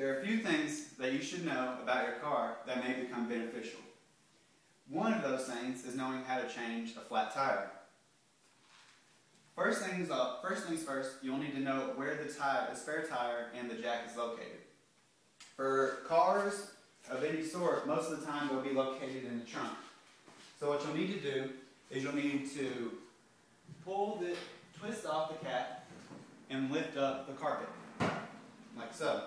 There are a few things that you should know about your car that may become beneficial. One of those things is knowing how to change a flat tire. First things first, you'll need to know where the spare tire and the jack is located. For cars of any sort, most of the time they'll be located in the trunk. So what you'll need to do is you'll need to twist off the cap and lift up the carpet, like so.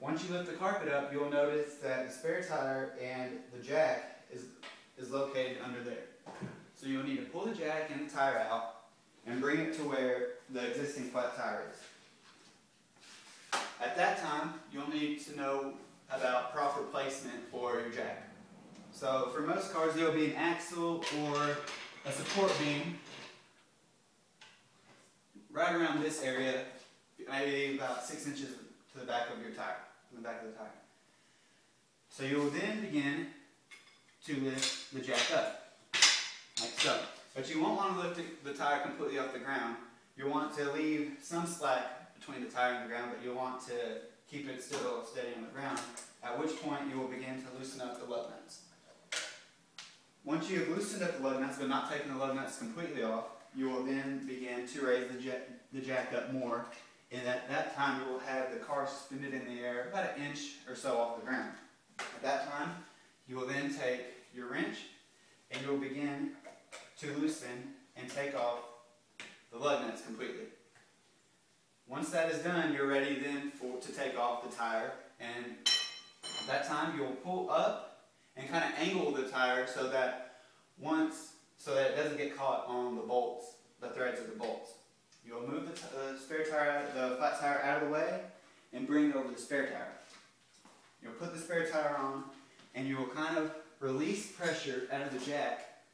Once you lift the carpet up, you'll notice that the spare tire and the jack is located under there. So you'll need to pull the jack and the tire out and bring it to where the existing flat tire is. At that time, you'll need to know about proper placement for your jack. So for most cars, there will be an axle or a support beam right around this area, maybe about 6 inches to the back of your tire, in the back of the tire. So you will then begin to lift the jack up, like so. But you won't want to lift the tire completely off the ground. You'll want to leave some slack between the tire and the ground, but you'll want to keep it still steady on the ground, at which point you will begin to loosen up the lug nuts. Once you have loosened up the lug nuts, but not taken the lug nuts completely off, you will then begin to raise the jack up more, and at that time you will have the car suspended in the air about an inch or so off the ground. At that time, you will then take your wrench and you will begin to loosen and take off the lug nuts completely. Once that is done, you're ready then to take off the tire, and at that time you'll pull up and kind of angle the tire so that it doesn't get caught on the bolts, the threads of the bolts. You'll move the flat tire out of the way and bring over the spare tire. You'll put the spare tire on and you will kind of release pressure out of the jack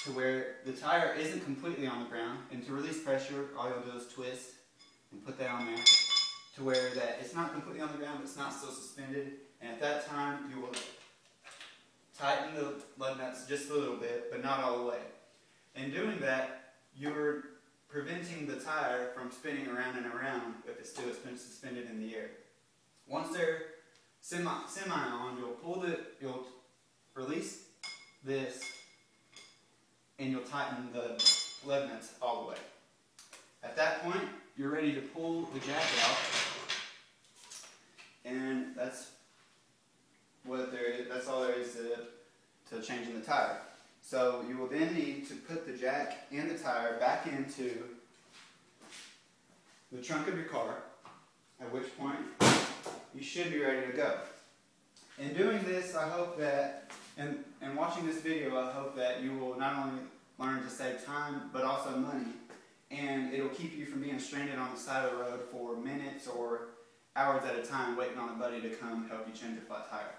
to where the tire isn't completely on the ground, and to release pressure, all you'll do is twist and put that on there to where that it's not completely on the ground, but it's not still suspended. And at that time, you will tighten the lug nuts just a little bit, but not all the way. In doing that, you're preventing the tire from spinning around and around if it's still suspended in the air. Once they're semi on, you'll release this, and you'll tighten the lug nuts all the way. At that point, you're ready to pull the jack out, and that's all there is to changing the tire. So you will then need to put the jack and the tire back into the trunk of your car, at which point you should be ready to go. In doing this, I hope that, and watching this video, I hope that you will not only learn to save time, but also money, and it'll keep you from being stranded on the side of the road for minutes or hours at a time waiting on a buddy to come help you change your flat tire.